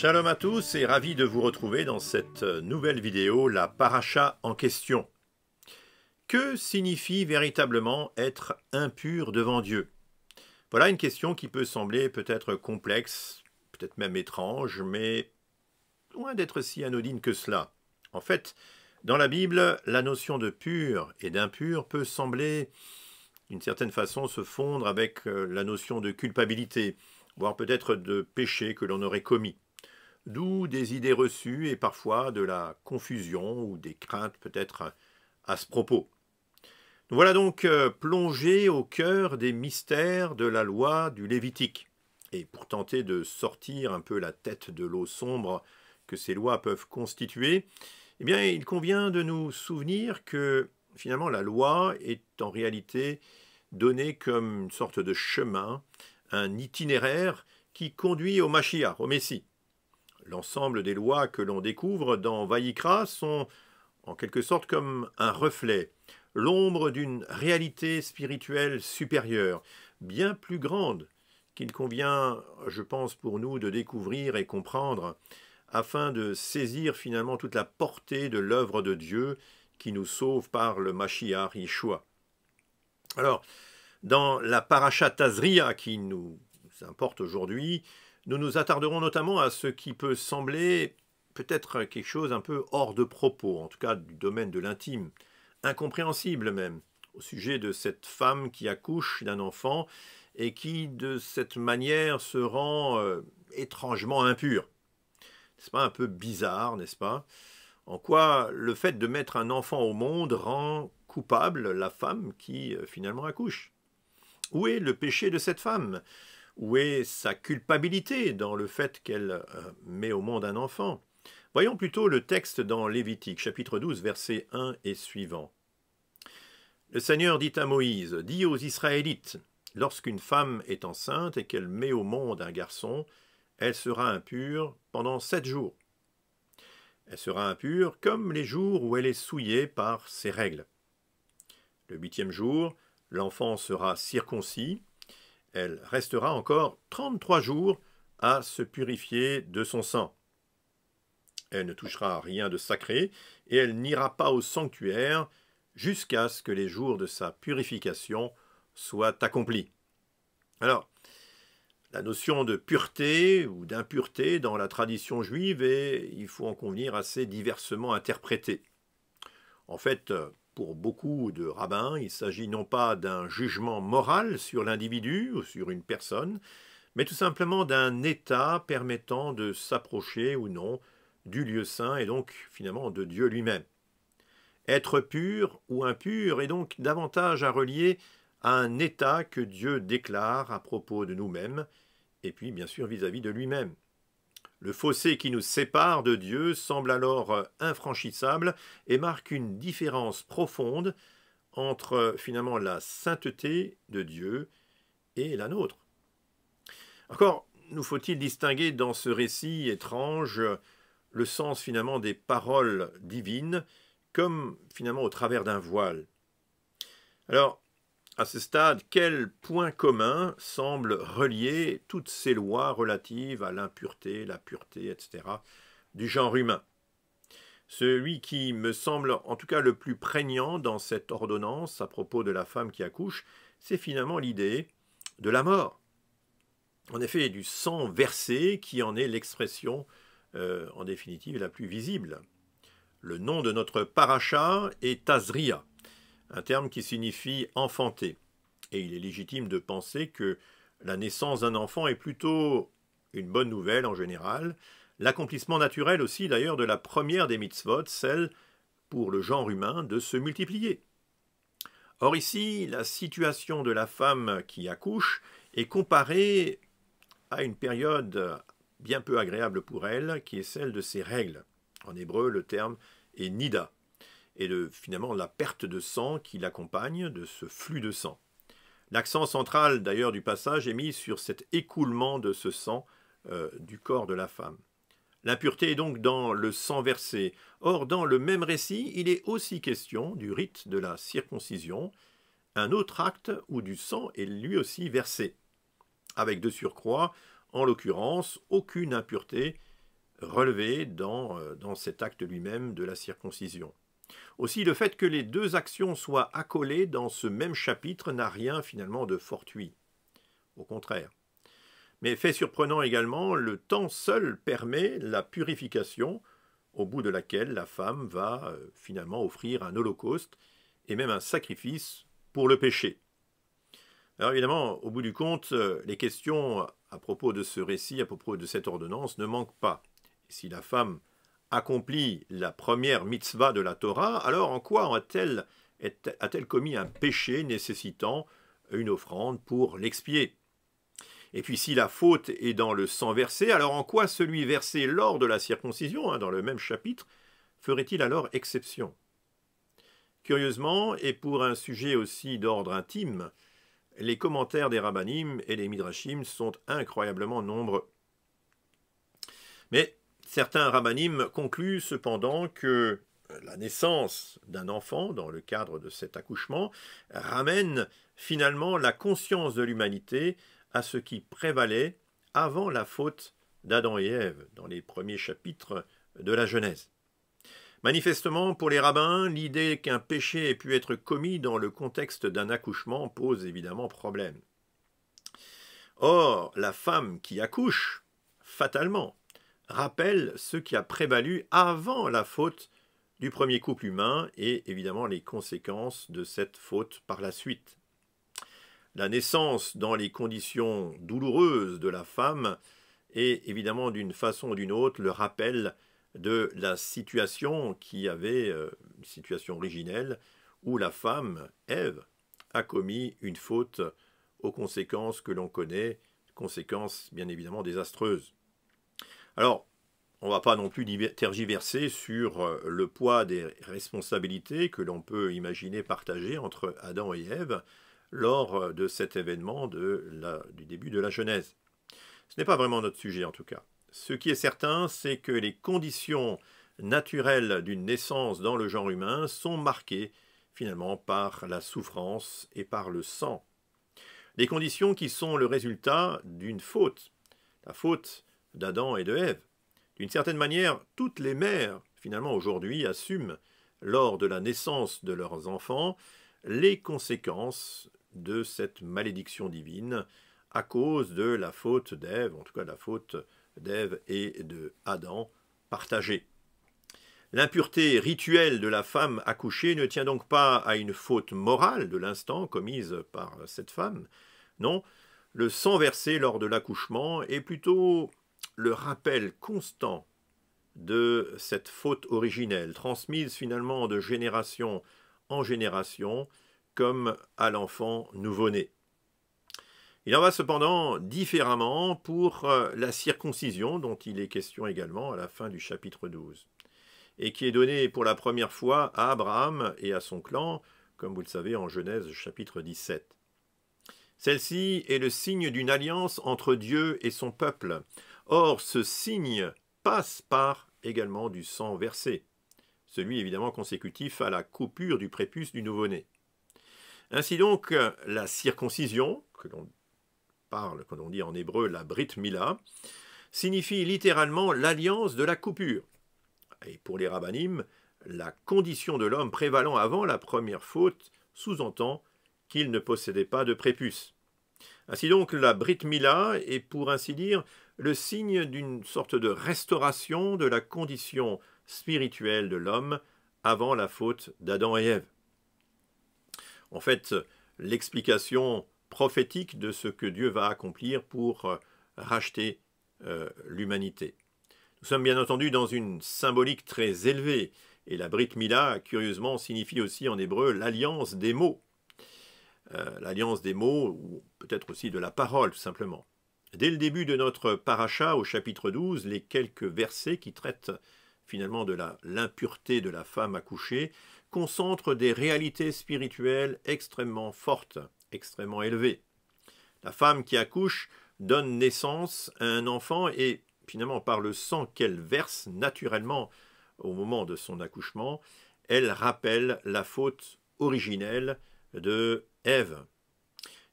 Shalom à tous et ravi de vous retrouver dans cette nouvelle vidéo, la paracha en question. Que signifie véritablement être impur devant Dieu? Voilà une question qui peut sembler peut-être complexe, peut-être même étrange, mais loin d'être si anodine que cela. En fait, dans la Bible, la notion de pur et d'impur peut sembler, d'une certaine façon, se fondre avec la notion de culpabilité, voire peut-être de péché que l'on aurait commis. D'où des idées reçues et parfois de la confusion ou des craintes peut-être à ce propos. Nous voilà donc plongés au cœur des mystères de la loi du Lévitique. Et pour tenter de sortir un peu la tête de l'eau sombre que ces lois peuvent constituer, eh bien, il convient de nous souvenir que finalement la loi est en réalité donnée comme une sorte de chemin, un itinéraire qui conduit au Mashiach, au Messie. L'ensemble des lois que l'on découvre dans Vaïkra sont en quelque sorte comme un reflet, l'ombre d'une réalité spirituelle supérieure, bien plus grande, qu'il convient, je pense, pour nous de découvrir et comprendre, afin de saisir finalement toute la portée de l'œuvre de Dieu qui nous sauve par le Mashiach Yeshua. Alors, dans la paracha Tazria qui nous importe aujourd'hui, nous nous attarderons notamment à ce qui peut sembler peut-être quelque chose un peu hors de propos, en tout cas du domaine de l'intime, incompréhensible même, au sujet de cette femme qui accouche d'un enfant et qui, de cette manière, se rend étrangement impure. N'est-ce pas un peu bizarre, n'est-ce pas? En quoi le fait de mettre un enfant au monde rend coupable la femme qui finalement accouche? Où est le péché de cette femme? Où est sa culpabilité dans le fait qu'elle met au monde un enfant? Voyons plutôt le texte dans Lévitique, chapitre 12, versets 1 et suivants. Le Seigneur dit à Moïse, « Dis aux Israélites, lorsqu'une femme est enceinte et qu'elle met au monde un garçon, elle sera impure pendant 7 jours. Elle sera impure comme les jours où elle est souillée par ses règles. Le 8e jour, l'enfant sera circoncis. Elle restera encore 33 jours à se purifier de son sang. Elle ne touchera à rien de sacré et elle n'ira pas au sanctuaire jusqu'à ce que les jours de sa purification soient accomplis. » Alors, la notion de pureté ou d'impureté dans la tradition juive est, il faut en convenir, assez diversement interprétée. En fait, pour beaucoup de rabbins, il s'agit non pas d'un jugement moral sur l'individu ou sur une personne, mais tout simplement d'un état permettant de s'approcher ou non du lieu saint et donc finalement de Dieu lui-même. Être pur ou impur est donc davantage à relier à un état que Dieu déclare à propos de nous-mêmes et puis bien sûr vis-à-vis de lui-même. Le fossé qui nous sépare de Dieu semble alors infranchissable et marque une différence profonde entre finalement la sainteté de Dieu et la nôtre. Encore, nous faut-il distinguer dans ce récit étrange le sens finalement des paroles divines comme finalement au travers d'un voile. Alors, à ce stade, quel point commun semble relier toutes ces lois relatives à l'impureté, la pureté, etc., du genre humain? Celui qui me semble en tout cas le plus prégnant dans cette ordonnance à propos de la femme qui accouche, c'est finalement l'idée de la mort. En effet, du sang versé qui en est l'expression en définitive la plus visible. Le nom de notre paracha est Tazria, un terme qui signifie enfanter. Et il est légitime de penser que la naissance d'un enfant est plutôt une bonne nouvelle en général, l'accomplissement naturel aussi d'ailleurs de la première des mitzvot, celle pour le genre humain de se multiplier. Or ici, la situation de la femme qui accouche est comparée à une période bien peu agréable pour elle, qui est celle de ses règles. En hébreu, le terme est nida, et de finalement la perte de sang qui l'accompagne, de ce flux de sang. L'accent central d'ailleurs du passage est mis sur cet écoulement de ce sang du corps de la femme. L'impureté est donc dans le sang versé. Or, dans le même récit, il est aussi question du rite de la circoncision, un autre acte où du sang est lui aussi versé, avec de surcroît, en l'occurrence, aucune impureté relevées dans cet acte lui-même de la circoncision. Aussi, le fait que les deux actions soient accolées dans ce même chapitre n'a rien finalement de fortuit. Au contraire. Mais fait surprenant également, le temps seul permet la purification, au bout de laquelle la femme va finalement offrir un holocauste et même un sacrifice pour le péché. Alors évidemment, au bout du compte, les questions à propos de ce récit, à propos de cette ordonnance, ne manquent pas. Et si la femme accomplit la première mitzvah de la Torah, alors en quoi a-t-elle commis un péché nécessitant une offrande pour l'expier? Et puis si la faute est dans le sang versé, alors en quoi celui versé lors de la circoncision, dans le même chapitre, ferait-il alors exception? Curieusement, et pour un sujet aussi d'ordre intime, les commentaires des rabbanim et les midrashim sont incroyablement nombreux. Mais certains rabbanim concluent cependant que la naissance d'un enfant, dans le cadre de cet accouchement, ramène finalement la conscience de l'humanité à ce qui prévalait avant la faute d'Adam et Ève, dans les premiers chapitres de la Genèse. Manifestement, pour les rabbins, l'idée qu'un péché ait pu être commis dans le contexte d'un accouchement pose évidemment problème. Or, la femme qui accouche, fatalement, rappelle ce qui a prévalu avant la faute du premier couple humain et évidemment les conséquences de cette faute par la suite. La naissance dans les conditions douloureuses de la femme est évidemment d'une façon ou d'une autre le rappel de la situation une situation originelle, où la femme, Ève, a commis une faute aux conséquences que l'on connaît, conséquences bien évidemment désastreuses. Alors, on ne va pas non plus tergiverser sur le poids des responsabilités que l'on peut imaginer partager entre Adam et Ève lors de cet événement du début de la Genèse. Ce n'est pas vraiment notre sujet en tout cas. Ce qui est certain, c'est que les conditions naturelles d'une naissance dans le genre humain sont marquées finalement par la souffrance et par le sang. Des conditions qui sont le résultat d'une faute, la faute d'Adam et de Ève. D'une certaine manière, toutes les mères, finalement aujourd'hui, assument, lors de la naissance de leurs enfants, les conséquences de cette malédiction divine à cause de la faute d'Ève, en tout cas de la faute d'Ève et de Adam partagée. L'impureté rituelle de la femme accouchée ne tient donc pas à une faute morale de l'instant commise par cette femme. Non, le sang versé lors de l'accouchement est plutôt le rappel constant de cette faute originelle, transmise finalement de génération en génération, comme à l'enfant nouveau-né. Il en va cependant différemment pour la circoncision, dont il est question également à la fin du chapitre 12, et qui est donnée pour la première fois à Abraham et à son clan, comme vous le savez en Genèse chapitre 17. Celle-ci est le signe d'une alliance entre Dieu et son peuple. Or, ce signe passe par également du sang versé, celui évidemment consécutif à la coupure du prépuce du nouveau-né. Ainsi donc, la circoncision, que l'on parle, quand on dit en hébreu la Brit Mila, signifie littéralement l'alliance de la coupure. Et pour les rabbanim, la condition de l'homme prévalant avant la première faute sous-entend qu'il ne possédait pas de prépuce. Ainsi donc, la Brit Mila est pour ainsi dire le signe d'une sorte de restauration de la condition spirituelle de l'homme avant la faute d'Adam et Ève. En fait, l'explication prophétique de ce que Dieu va accomplir pour racheter l'humanité. Nous sommes bien entendu dans une symbolique très élevée, et la Brit Mila, curieusement, signifie aussi en hébreu l'alliance des mots. L'alliance des mots, ou peut-être aussi de la parole, tout simplement. Dès le début de notre paracha, au chapitre 12, les quelques versets qui traitent finalement de l'impureté de la femme accouchée, concentrent des réalités spirituelles extrêmement fortes, extrêmement élevées. La femme qui accouche donne naissance à un enfant et finalement par le sang qu'elle verse naturellement au moment de son accouchement, elle rappelle la faute originelle de Ève.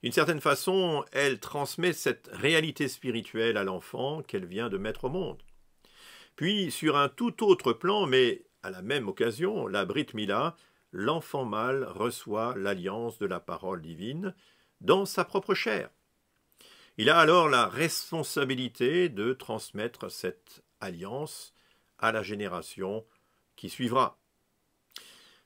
D'une certaine façon, elle transmet cette réalité spirituelle à l'enfant qu'elle vient de mettre au monde. Puis, sur un tout autre plan, mais à la même occasion, la Brit Mila, l'enfant mâle reçoit l'alliance de la parole divine dans sa propre chair. Il a alors la responsabilité de transmettre cette alliance à la génération qui suivra.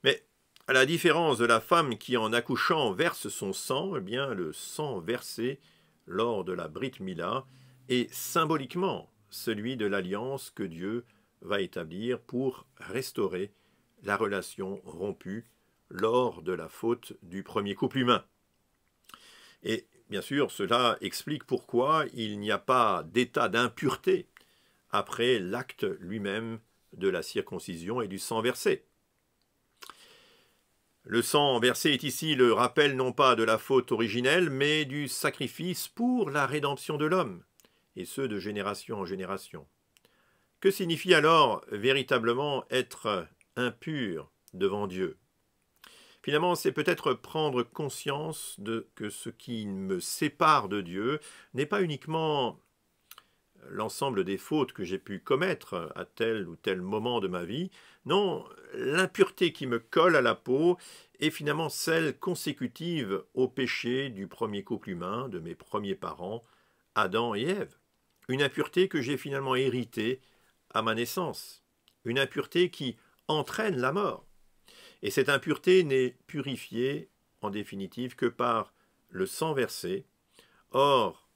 Mais à la différence de la femme qui en accouchant verse son sang, eh bien le sang versé lors de la Brit Mila est symboliquement celui de l'alliance que Dieu va établir pour restaurer la relation rompue lors de la faute du premier couple humain. Et bien sûr, cela explique pourquoi il n'y a pas d'état d'impureté après l'acte lui-même de la circoncision et du sang versé. Le sang versé est ici le rappel non pas de la faute originelle, mais du sacrifice pour la rédemption de l'homme, et ce de génération en génération. Que signifie alors véritablement être impur devant Dieu? Finalement, c'est peut-être prendre conscience que ce qui me sépare de Dieu n'est pas uniquement l'ensemble des fautes que j'ai pu commettre à tel ou tel moment de ma vie. Non, l'impureté qui me colle à la peau est finalement celle consécutive au péché du premier couple humain, de mes premiers parents, Adam et Ève. Une impureté que j'ai finalement héritée à ma naissance. Une impureté qui entraîne la mort. Et cette impureté n'est purifiée, en définitive, que par le sang versé. Or,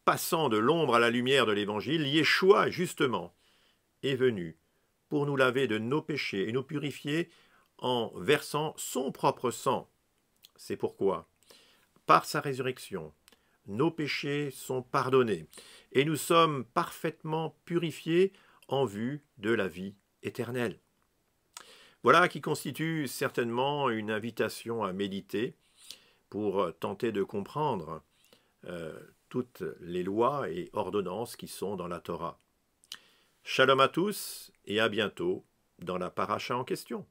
passant de l'ombre à la lumière de l'Évangile, Yeshua, justement, est venu pour nous laver de nos péchés et nous purifier en versant son propre sang. C'est pourquoi, par sa résurrection, nos péchés sont pardonnés et nous sommes parfaitement purifiés en vue de la vie éternelle. Voilà qui constitue certainement une invitation à méditer pour tenter de comprendre toutes les lois et ordonnances qui sont dans la Torah. Shalom à tous et à bientôt dans la paracha en question.